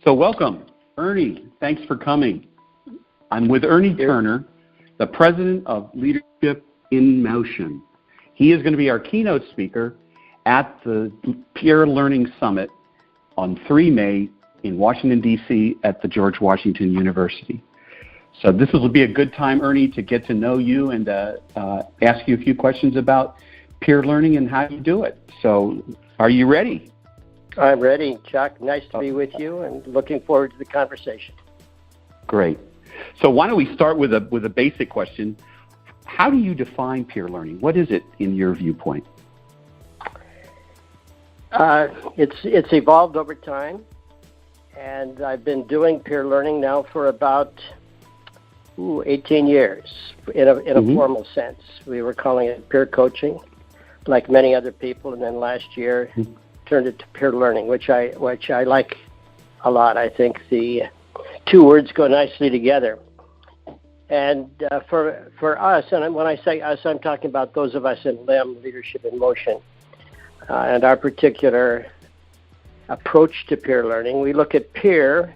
So welcome, Ernie. Thanks for coming. I'm with Ernie Turner, the president of Leadership in Motion. He is going to be our keynote speaker at the Peer Learning Summit on 3 May in Washington, D.C. at the George Washington University. So this will be a good time, Ernie, to get to know you and ask you a few questions about peer learning and how you do it. So are you ready? I'm ready, Chuck. Nice to be with you and looking forward to the conversation. Great. So why don't we start with a basic question. How do you define peer learning? What is it in your viewpoint? It's evolved over time, and I've been doing peer learning now for about 18 years in a formal sense. We were calling it peer coaching, like many other people, and then last year turned it to peer learning, which I like a lot. I think the two words go nicely together. And for us, and when I say us, I'm talking about those of us in LIM, Leadership in Motion, and our particular approach to peer learning. We look at peer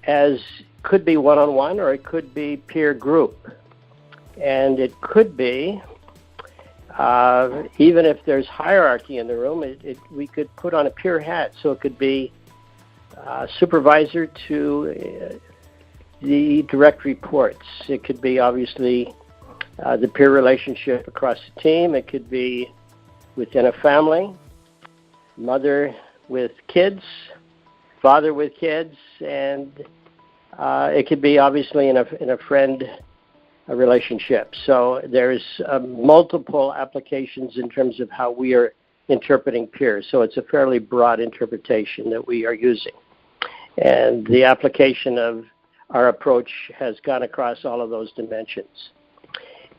as could be one-on-one or it could be peer group. And it could be, even if there's hierarchy in the room, we could put on a peer hat. So it could be supervisor to the direct reports. It could be, obviously, the peer relationship across the team. It could be within a family, mother with kids, father with kids, and it could be, obviously, in a friend relationship. So there's multiple applications in terms of how we are interpreting peers. So it's a fairly broad interpretation that we are using. And the application of our approach has gone across all of those dimensions.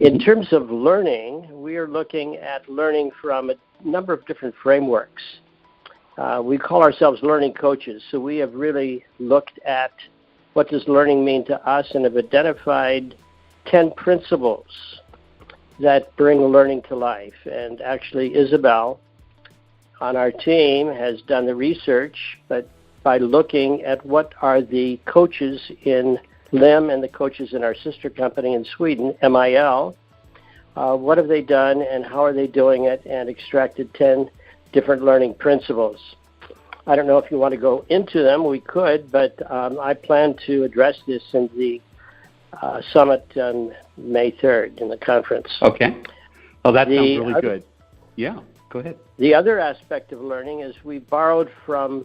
In terms of learning, we are looking at learning from a number of different frameworks. We call ourselves learning coaches, so we have really looked at what does learning mean to us and have identified 10 principles that bring learning to life. And actually, Isabel on our team has done the research, but by looking at what are the coaches in LIM and the coaches in our sister company in Sweden, MIL, what have they done and how are they doing it, and extracted 10 different learning principles. I don't know if you want to go into them. We could, but I plan to address this in the summit on May 3rd in the conference. Okay. Well, that sounds really good. Yeah, go ahead. The other aspect of learning is we borrowed from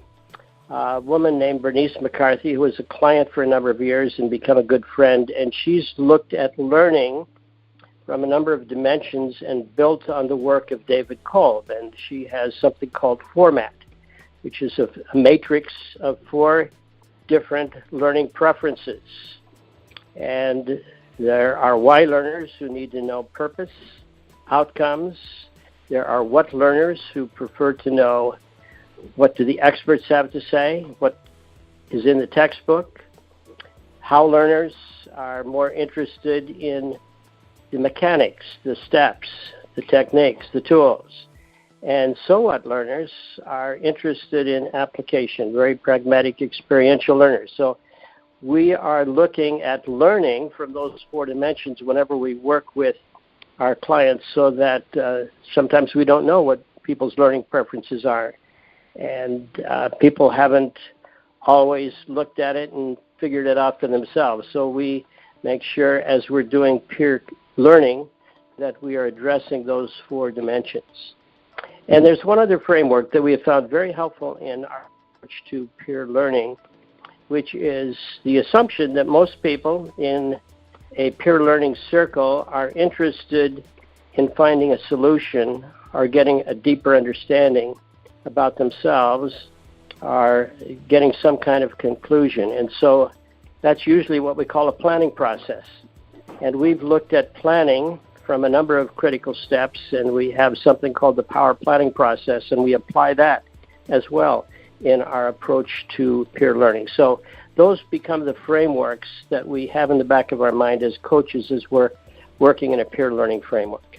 a woman named Bernice McCarthy, who was a client for a number of years and become a good friend, and she's looked at learning from a number of dimensions and built on the work of David Kolb, and she has something called Format, which is a matrix of 4 different learning preferences. And there are why learners who need to know purpose, outcomes. There are what learners who prefer to know what do the experts have to say, what is in the textbook. How learners are more interested in the mechanics, the steps, the techniques, the tools. And so what learners are interested in application, very pragmatic, experiential learners. So we are looking at learning from those 4 dimensions whenever we work with our clients, so that sometimes we don't know what people's learning preferences are. And people haven't always looked at it and figured it out for themselves. So we make sure, as we're doing peer learning, that we are addressing those 4 dimensions. And there's one other framework that we have found very helpful in our approach to peer learning, which is the assumption that most people in a peer learning circle are interested in finding a solution or getting a deeper understanding about themselves, are getting some kind of conclusion. And so that's usually what we call a planning process. And we've looked at planning from a number of critical steps, and we have something called the power planning process, and we apply that as well in our approach to peer learning. So those become the frameworks that we have in the back of our mind as coaches as we're working in a peer learning framework.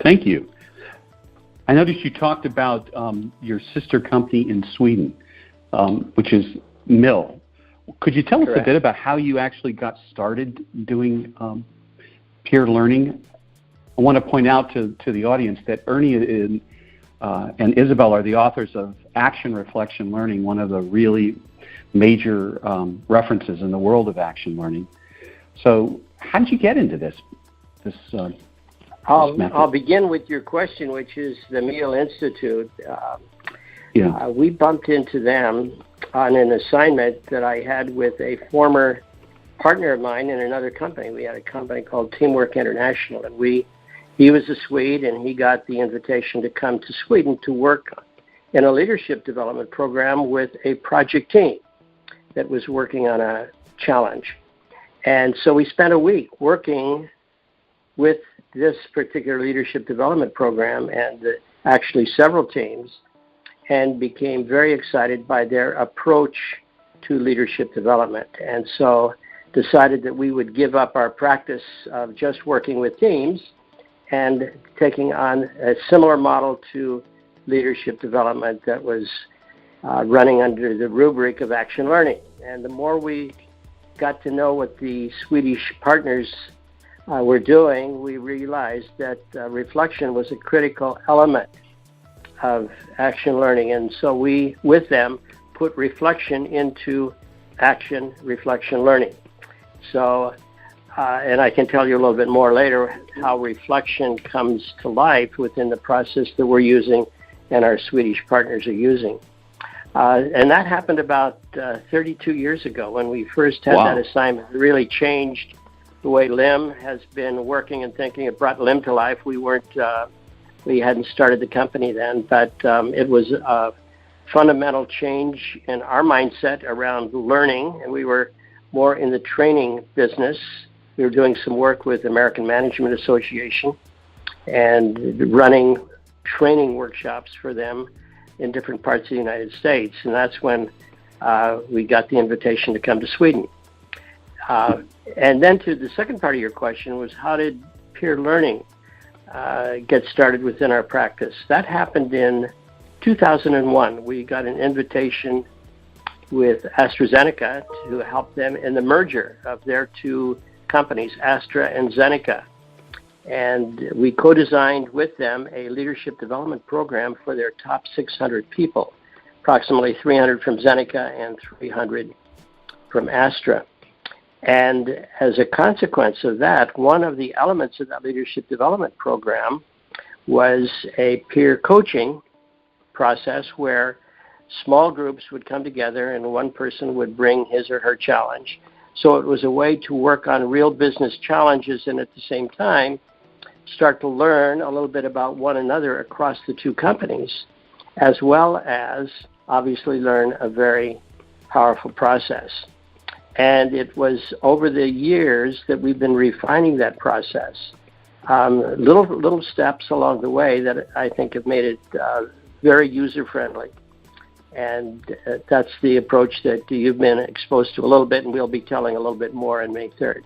Thank you. I noticed you talked about your sister company in Sweden. which is Mill. Could you tell us Correct. a bit about how you actually got started doing peer learning? I want to point out to the audience that Ernie and Isabel are the authors of Action Reflection Learning, one of the really major references in the world of action learning. So how did you get into this method? I'll begin with your question, which is the Meal Institute. We bumped into them on an assignment that I had with a former partner of mine in another company. We had a company called Teamwork International, and he was a Swede, and he got the invitation to come to Sweden to work in a leadership development program with a project team that was working on a challenge. And so we spent a week working with this particular leadership development program and actually several teams, and became very excited by their approach to leadership development. And so decided that we would give up our practice of just working with teams and taking on a similar model to leadership development that was running under the rubric of action learning. And the more we got to know what the Swedish partners were doing, we realized that reflection was a critical element of action learning. And so we, with them, put reflection into action reflection learning. So, and I can tell you a little bit more later how reflection comes to life within the process that we're using and our Swedish partners are using. And that happened about 32 years ago when we first had that assignment. It really changed the way LIM has been working and thinking. It brought LIM to life. We hadn't started the company then, but it was a fundamental change in our mindset around learning, and we were more in the training business. We were doing some work with American Management Association and running training workshops for them in different parts of the United States, and that's when we got the invitation to come to Sweden. And then to the second part of your question was, how did peer learning get started within our practice? That happened in 2001. We got an invitation with AstraZeneca to help them in the merger of their two companies, Astra and Zeneca. And we co-designed with them a leadership development program for their top 600 people, approximately 300 from Zeneca and 300 from Astra. And as a consequence of that, one of the elements of that leadership development program was a peer coaching process where small groups would come together and one person would bring his or her challenge. So it was a way to work on real business challenges and at the same time start to learn a little bit about one another across the two companies, as well as obviously learn a very powerful process. And it was over the years that we've been refining that process. Little steps along the way that I think have made it very user-friendly. And that's the approach that you've been exposed to a little bit, and we'll be telling a little bit more on May 3rd.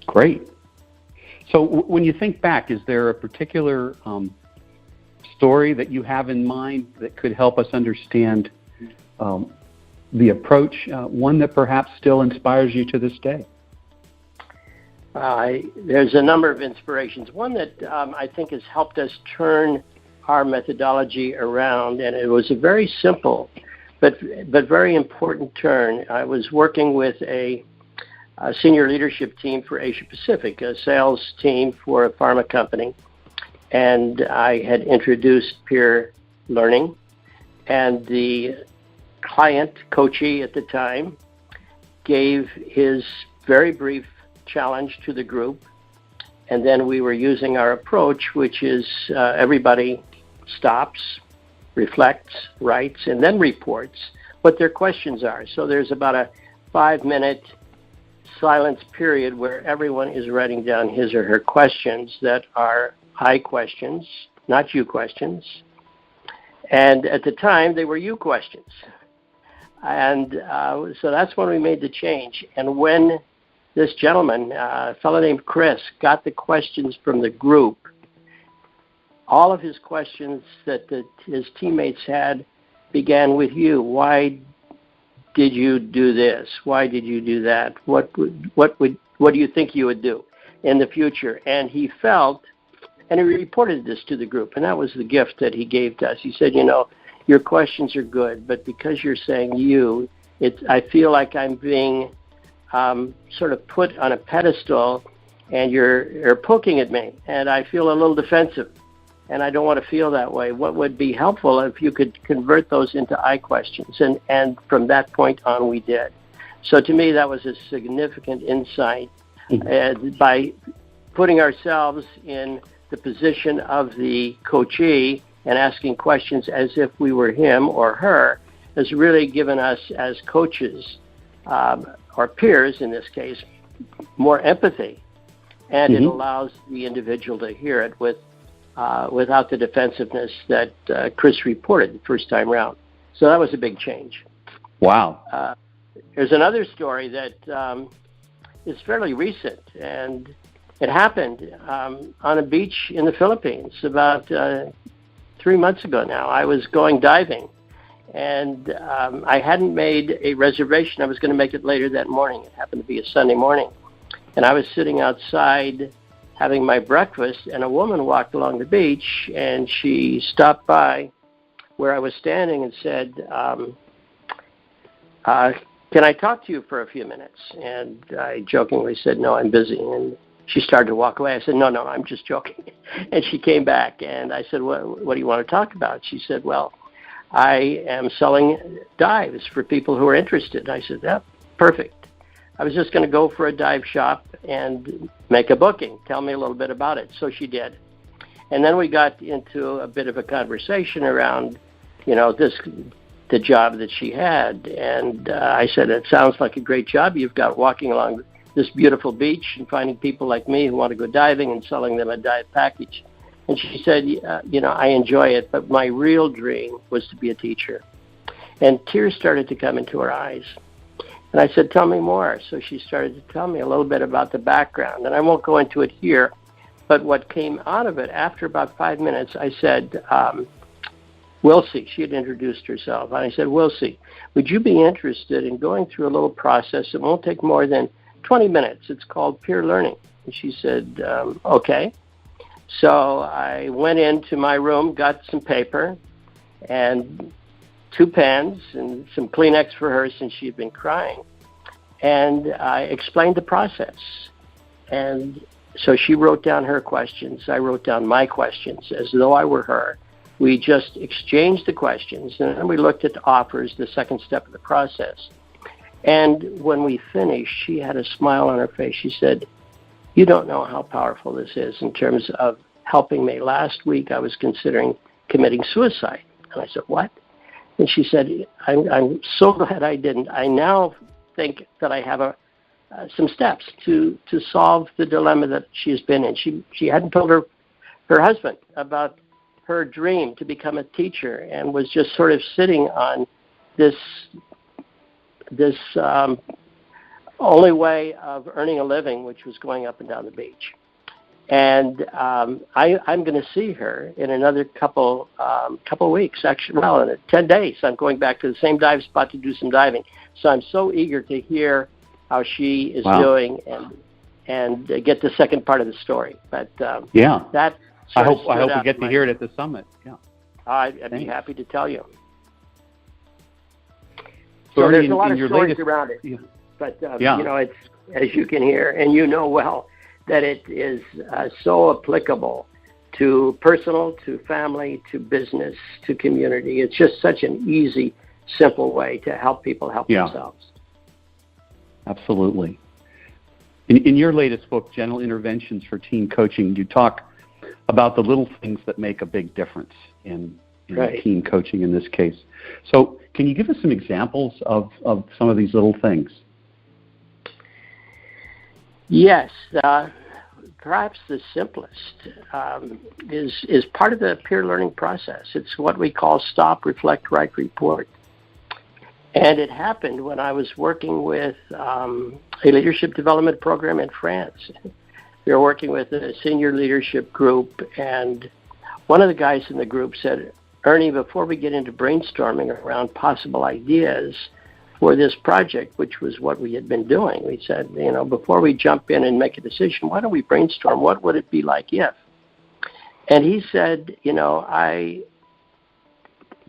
Great. So when you think back, is there a particular story that you have in mind that could help us understand the approach, one that perhaps still inspires you to this day? There's a number of inspirations. One that I think has helped us turn our methodology around, and it was a very simple but very important turn. I was working with a senior leadership team for Asia Pacific, a sales team for a pharma company, and I had introduced peer learning, and the client, coachee at the time, gave his very brief challenge to the group, and then we were using our approach, which is everybody stops, reflects, writes, and then reports what their questions are. So there's about a 5-minute silence period where everyone is writing down his or her questions that are I questions, not you questions. And at the time, they were you questions. And so that's when we made the change. And when this gentleman, a fellow named Chris, got the questions from the group, all of his questions that his teammates had began with you. Why did you do this? Why did you do that? What do you think you would do in the future? And he felt, and he reported this to the group, and that was the gift that he gave to us. He said, your questions are good, but because you're saying you, I feel like I'm being sort of put on a pedestal, and you're poking at me, and I feel a little defensive. And I don't want to feel that way. What would be helpful if you could convert those into I questions? And from that point on, we did. So to me, that was a significant insight. By putting ourselves in the position of the coachee and asking questions as if we were him or her has really given us as coaches, or peers in this case, more empathy. And it allows the individual to hear it without the defensiveness that Chris reported the first time around. So that was a big change. Wow. There's another story that is fairly recent, and it happened on a beach in the Philippines about 3 months ago now. I was going diving, and I hadn't made a reservation. I was going to make it later that morning. It happened to be a Sunday morning. And I was sitting outside having my breakfast, and a woman walked along the beach, and she stopped by where I was standing and said, can I talk to you for a few minutes? And I jokingly said, no, I'm busy. And she started to walk away. I said, no, I'm just joking. And she came back, and I said, what do you want to talk about? She said, well, I am selling dives for people who are interested. I said, yeah, perfect. I was just going to go for a dive shop and make a booking. Tell me a little bit about it. So she did. And then we got into a bit of a conversation around, the job that she had. And I said, it sounds like a great job you've got, walking along this beautiful beach and finding people like me who want to go diving and selling them a dive package. And she said, I enjoy it, but my real dream was to be a teacher. And tears started to come into her eyes. And I said, tell me more. So she started to tell me a little bit about the background. And I won't go into it here, but what came out of it, after about 5 minutes, I said, Wilsie, she had introduced herself. And I said, Wilsie, would you be interested in going through a little process? It won't take more than 20 minutes. It's called peer learning. And she said, okay. So I went into my room, got some paper, and 2 pens and some Kleenex for her since she had been crying. And I explained the process. And so she wrote down her questions. I wrote down my questions as though I were her. We just exchanged the questions, and then we looked at the offers, the second step of the process. And when we finished, she had a smile on her face. She said, you don't know how powerful this is in terms of helping me. Last week, I was considering committing suicide. And I said, what? And she said, I'm so glad I didn't. I now think that I have some steps to solve the dilemma that she has been in. She hadn't told her husband about her dream to become a teacher, and was just sort of sitting on this only way of earning a living, which was going up and down the beach. And I'm going to see her in another couple weeks, actually, in 10 days. I'm going back to the same dive spot to do some diving. So I'm so eager to hear how she is doing and get the second part of the story. But that I hope we get to hear it at the summit. Yeah, I'd be happy to tell you. So there's a lot of stories around it. Yeah. But it's, as you can hear, and well, that it is so applicable to personal, to family, to business, to community. It's just such an easy, simple way to help people help themselves. Absolutely. In your latest book, Gentle Interventions for Teen Coaching, you talk about the little things that make a big difference in teen coaching in this case. So can you give us some examples of some of these little things? Yes. Perhaps the simplest is part of the peer learning process. It's what we call stop, reflect, write, report. And it happened when I was working with a leadership development program in France. We were working with a senior leadership group, and one of the guys in the group said, Ernie, before we get into brainstorming around possible ideas for this project, which was what we had been doing, we said, before we jump in and make a decision, why don't we brainstorm? What would it be like if? And he said, I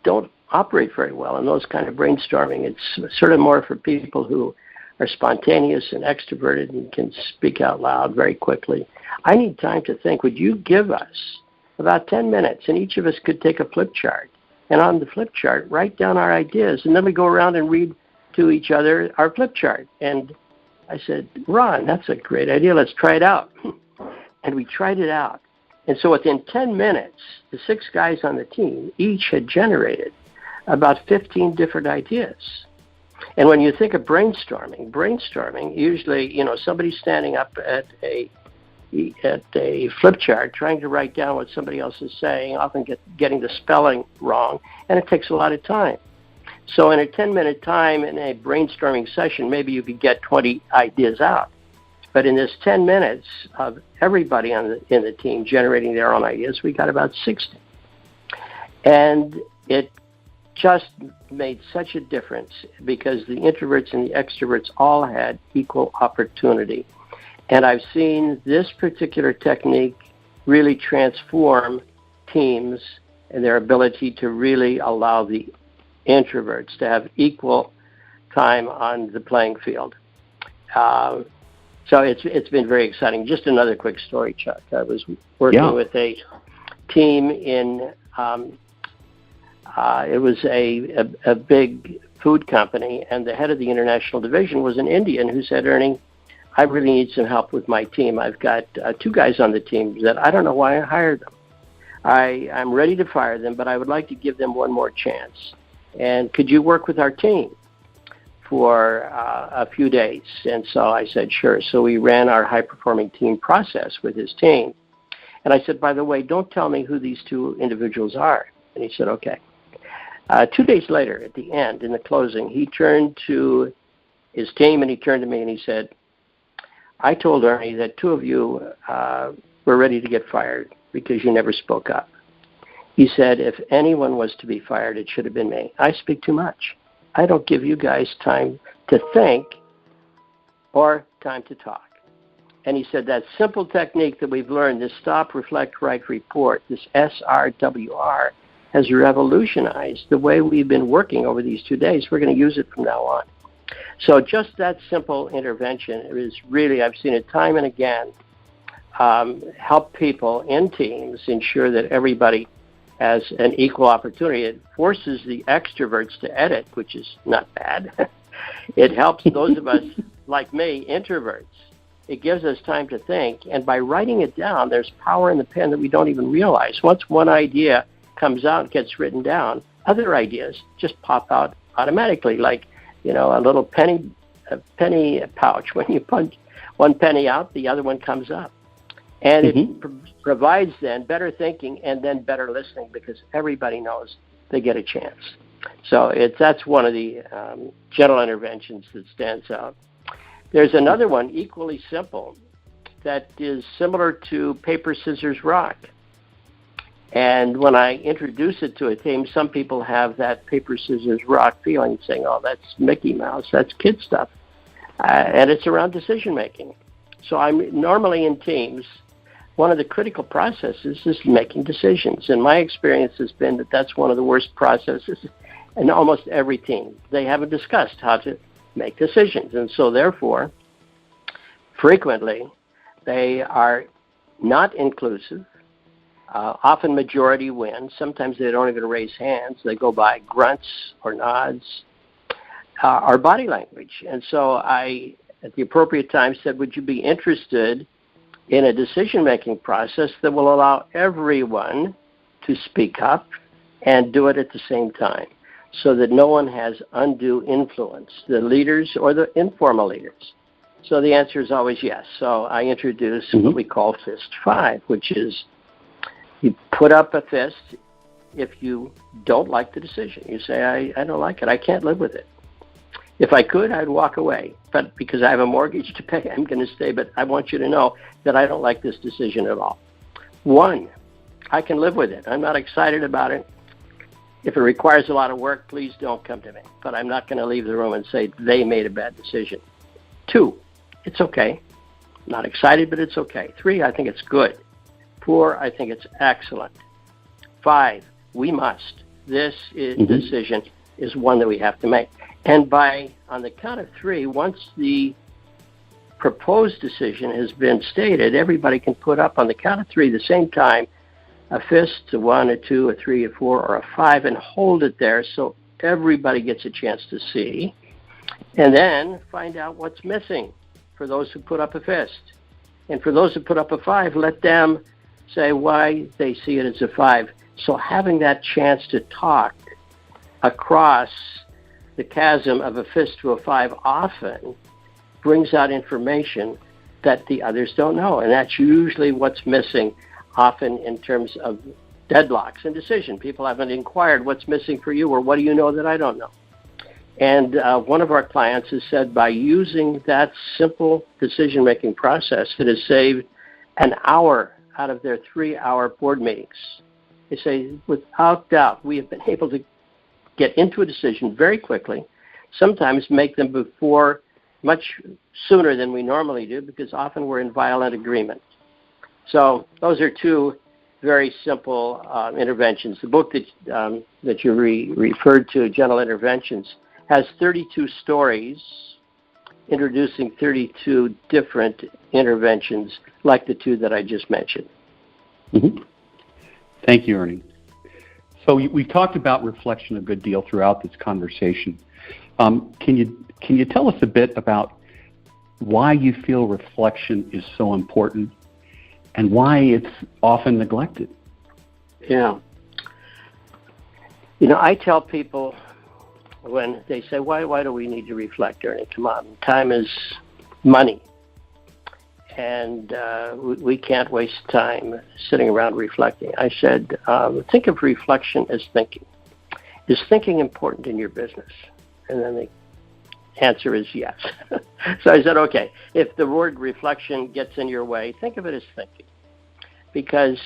don't operate very well in those kind of brainstorming. It's sort of more for people who are spontaneous and extroverted and can speak out loud very quickly. I need time to think. Would you give us about 10 minutes, and each of us could take a flip chart, and on the flip chart, write down our ideas, and then we go around and read to each other our flip chart. And I said, Ron, that's a great idea. Let's try it out. And we tried it out. And so within 10 minutes, the 6 guys on the team each had generated about 15 different ideas. And when you think of brainstorming, usually, somebody's standing up at a flip chart trying to write down what somebody else is saying, often getting the spelling wrong, and it takes a lot of time. So in a 10-minute time in a brainstorming session, maybe you could get 20 ideas out. But in this 10 minutes of everybody in the team generating their own ideas, we got about 60. And it just made such a difference because the introverts and the extroverts all had equal opportunity. And I've seen this particular technique really transform teams and their ability to really allow the introverts to have equal time on the playing field. So it's been very exciting. Just another quick story, Chuck. I was working with a team in it was a big food company, and the head of the international division was an Indian who said, Ernie, I really need some help with my team. I've got 2 guys on the team that I don't know why I hired them. I'm ready to fire them, but I would like to give them one more chance. And could you work with our team for a few days? And so I said, sure. So we ran our high-performing team process with his team. And I said, by the way, don't tell me who these 2 individuals are. And he said, okay. 2 days later, at the end, in the closing, he turned to his team and he turned to me and he said, I told Ernie that 2 of you were ready to get fired because you never spoke up. He said, if anyone was to be fired, it should have been me. I speak too much. I don't give you guys time to think or time to talk. And he said that simple technique that we've learned, this stop, reflect, write, report, this SRWR, has revolutionized the way we've been working over these 2 days. We're going to use it from now on. So just that simple intervention is really, I've seen it time and again, help people in teams ensure that everybody has an equal opportunity. It forces the extroverts to edit, which is not bad. It helps those of us, like me, introverts. It gives us time to think, and by writing it down, there's power in the pen that we don't even realize. Once one idea comes out, gets written down, other ideas just pop out automatically, like a little penny pouch. When you punch one penny out, the other one comes up. And it provides then better thinking and then better listening because everybody knows they get a chance. So that's one of the gentle interventions that stands out. There's another one, equally simple, that is similar to paper, scissors, rock. And when I introduce it to a team, some people have that paper, scissors, rock feeling, saying, oh, that's Mickey Mouse, that's kid stuff. And it's around decision making. So I'm normally in teams, one of the critical processes is making decisions. And my experience has been that that's one of the worst processes in almost every team. They haven't discussed how to make decisions. And so therefore, frequently, they are not inclusive. Often majority wins. Sometimes they don't even raise hands. They go by grunts or nods or body language. And so I, at the appropriate time, said, would you be interested in a decision-making process that will allow everyone to speak up and do it at the same time so that no one has undue influence, the leaders or the informal leaders? So the answer is always yes. So I introduce what we call Fist 5, which is you put up a fist if you don't like the decision. You say, I don't like it. I can't live with it. If I could, I'd walk away. But because I have a mortgage to pay, I'm going to stay. But I want you to know that I don't like this decision at all. 1, I can live with it. I'm not excited about it. If it requires a lot of work, please don't come to me. But I'm not going to leave the room and say they made a bad decision. 2, it's okay. Not excited, but it's okay. 3, I think it's good. 4, I think it's excellent. 5, we must. This decision is one that we have to make. And on the count of 3, once the proposed decision has been stated, everybody can put up on the count of 3 the same time a fist, a 1, a 2, a 3, a 4, or a 5, and hold it there so everybody gets a chance to see. And then find out what's missing for those who put up a fist. And for those who put up a 5, let them say why they see it as a 5. So having that chance to talk across the chasm of a fist to a 5 often brings out information that the others don't know. And that's usually what's missing often in terms of deadlocks and decision. People haven't inquired what's missing for you or what do you know that I don't know. And one of our clients has said by using that simple decision-making process, it has saved an hour out of their 3-hour board meetings. They say, without doubt, we have been able to get into a decision very quickly, sometimes make them before much sooner than we normally do because often we're in violent agreement. So those are 2 very simple interventions. The book that you referred to, Gentle Interventions, has 32 stories introducing 32 different interventions like the 2 that I just mentioned. Mm-hmm. Thank you, Ernie. So we talked about reflection a good deal throughout this conversation. Can you tell us a bit about why you feel reflection is so important and why it's often neglected? Yeah. I tell people when they say, why do we need to reflect, Ernie? Come on, time is money. And we can't waste time sitting around reflecting. I said, think of reflection as thinking. Is thinking important in your business? And then the answer is yes. So I said, okay, if the word reflection gets in your way, think of it as thinking. Because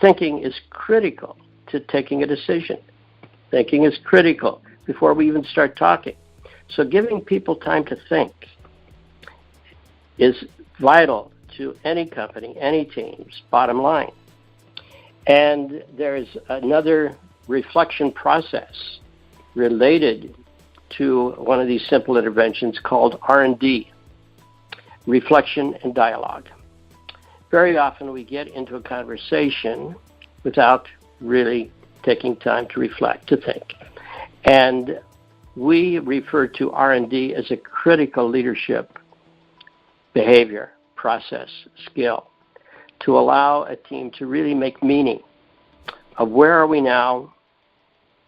thinking is critical to taking a decision. Thinking is critical before we even start talking. So giving people time to think is vital to any company, any team's bottom line. And there's another reflection process related to one of these simple interventions called R&D, reflection and dialogue. Very often we get into a conversation without really taking time to reflect, to think. And we refer to R&D as a critical leadership behavior, process, skill, to allow a team to really make meaning of where are we now,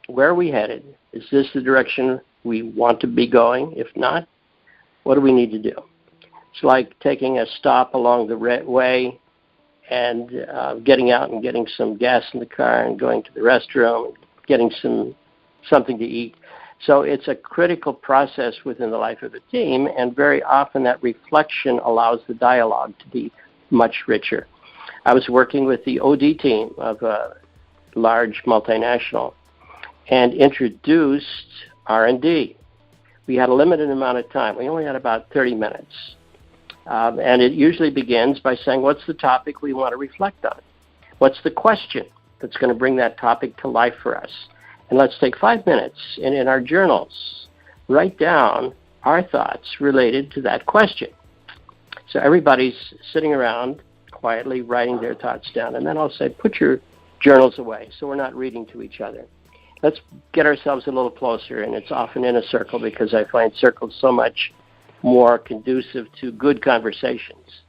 where are we headed, is this the direction we want to be going? If not, what do we need to do? It's like taking a stop along the way and getting out and getting some gas in the car and going to the restroom, getting something to eat. So it's a critical process within the life of a team, and very often that reflection allows the dialogue to be much richer. I was working with the OD team of a large multinational and introduced R&D. We had a limited amount of time. We only had about 30 minutes. And it usually begins by saying, what's the topic we want to reflect on? What's the question that's going to bring that topic to life for us? And let's take 5 minutes and in our journals, write down our thoughts related to that question. So everybody's sitting around quietly writing their thoughts down. And then I'll say, put your journals away so we're not reading to each other. Let's get ourselves a little closer. And it's often in a circle because I find circles so much more conducive to good conversations.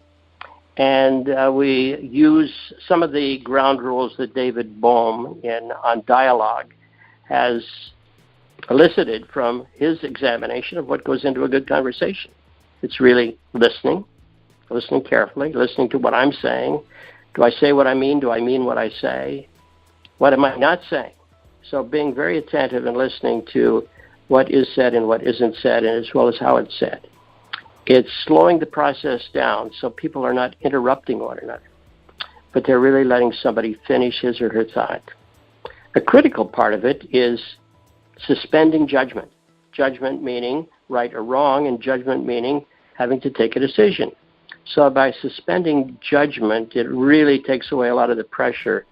And we use some of the ground rules that David Bohm on dialogue has elicited from his examination of what goes into a good conversation. It's really listening carefully, listening to what I'm saying. Do I say what I mean? Do I mean what I say? What am I not saying? So being very attentive and listening to what is said and what isn't said, and as well as how it's said. It's slowing the process down so people are not interrupting one another, but they're really letting somebody finish his or her thought. A critical part of it is suspending judgment. Judgment meaning right or wrong, and judgment meaning having to take a decision. So by suspending judgment, it really takes away a lot of the pressure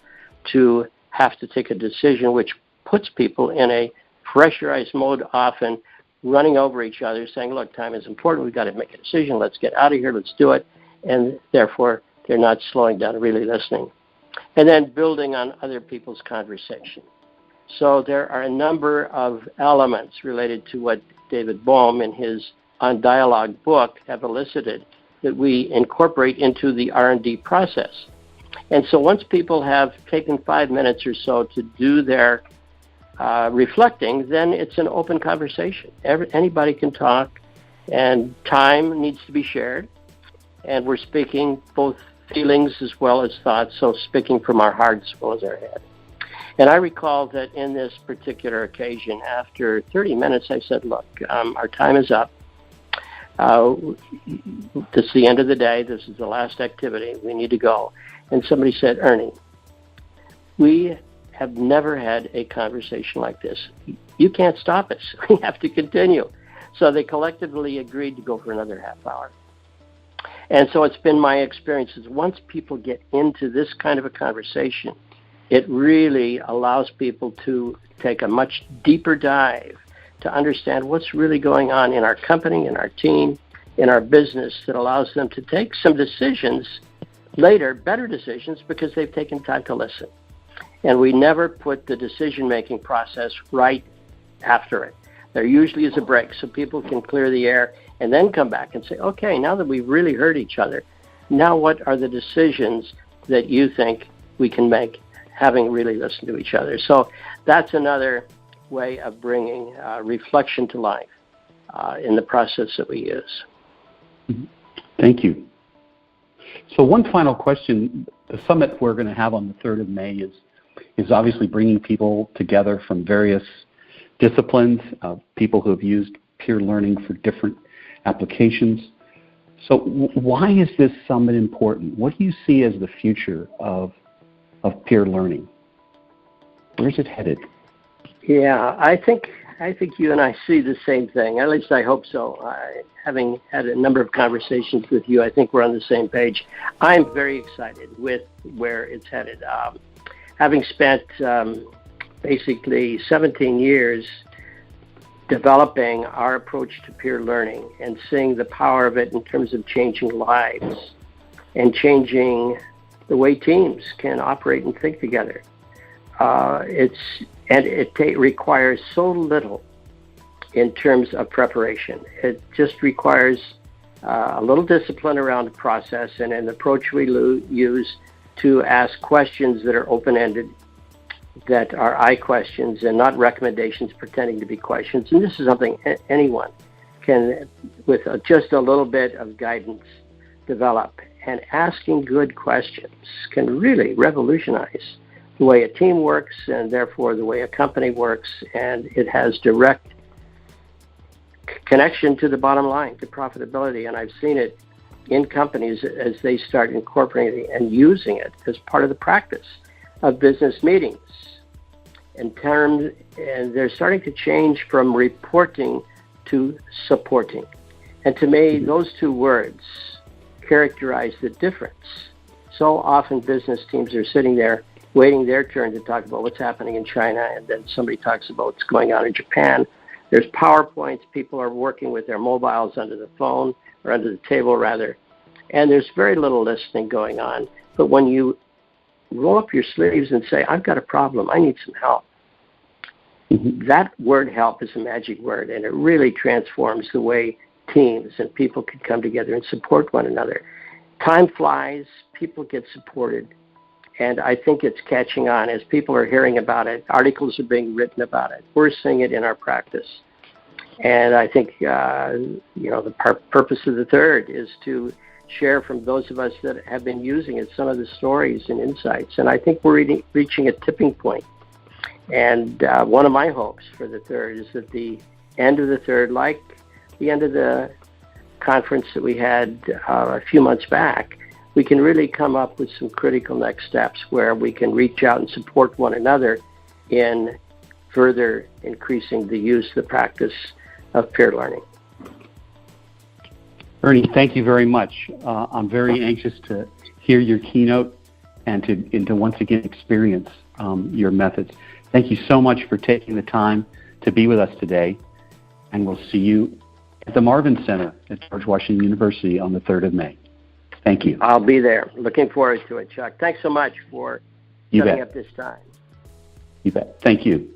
to have to take a decision, which puts people in a pressurized mode, often running over each other, saying, look, time is important, we've got to make a decision, let's get out of here, let's do it, and therefore they're not slowing down, really listening. And then building on other people's conversation. So there are a number of elements related to what David Bohm in his On Dialogue book have elicited that we incorporate into the R&D process. And so once people have taken 5 minutes or so to do their reflecting, then it's an open conversation. Anybody can talk, and time needs to be shared. And we're speaking both feelings as well as thoughts, so speaking from our heart as well as our head. And I recall that in this particular occasion, after 30 minutes, I said, look, our time is up. This is the end of the day. This is the last activity. We need to go. And somebody said, Ernie, we have never had a conversation like this. You can't stop us. We have to continue. So they collectively agreed to go for another half hour. And so it's been my experience is once people get into this kind of a conversation, it really allows people to take a much deeper dive to understand what's really going on in our company, in our team, in our business, that allows them to take some decisions later, better decisions, because they've taken time to listen. And we never put the decision-making process right after it. There usually is a break so people can clear the air and then come back and say, okay, now that we've really heard each other, now what are the decisions that you think we can make having really listened to each other? So that's another way of bringing reflection to life in the process that we use. Thank you. So one final question. The summit we're going to have on the 3rd of May is obviously bringing people together from various disciplines, people who have used peer learning for different applications. So why is this summit important? What do you see as the future of peer learning? Where's it headed? Yeah, I think you and I see the same thing. At least I hope so. Having had a number of conversations with you, I think we're on the same page. I'm very excited with where it's headed. Having spent basically 17 years developing our approach to peer learning and seeing the power of it in terms of changing lives and changing the way teams can operate and think together. It requires so little in terms of preparation. It just requires a little discipline around the process and an approach we use to ask questions that are open-ended, that are I questions and not recommendations pretending to be questions. And this is something anyone can, with just a little bit of guidance, develop. And asking good questions can really revolutionize the way a team works and therefore the way a company works. And it has direct connection to the bottom line, to profitability. And I've seen it in companies as they start incorporating and using it as part of the practice of business meetings. And they're starting to change from reporting to supporting. And to me, those two words characterize the difference. So often business teams are sitting there waiting their turn to talk about what's happening in China, and then somebody talks about what's going on in Japan. There's PowerPoints. People are working with their mobiles under the phone, or under the table rather, and there's very little listening going on. But when you roll up your sleeves and say, I've got a problem, I need some help, that word help is a magic word, and it really transforms the way teams and people can come together and support one another. Time flies, people get supported, and I think it's catching on as people are hearing about it. Articles are being written about it. We're seeing it in our practice. And I think, the purpose of the third is to share from those of us that have been using it some of the stories and insights. And I think we're reaching a tipping point. And one of my hopes for the third is that the end of the third, like the end of the conference that we had a few months back, we can really come up with some critical next steps where we can reach out and support one another in further increasing the use, the practice of peer learning. Ernie, thank you very much. I'm very anxious to hear your keynote and to once again experience your methods. Thank you so much for taking the time to be with us today, and we'll see you at the Marvin Center at George Washington University on the 3rd of May. Thank you. I'll be there. Looking forward to it, Chuck. Thanks so much for setting up this time. You bet. Thank you.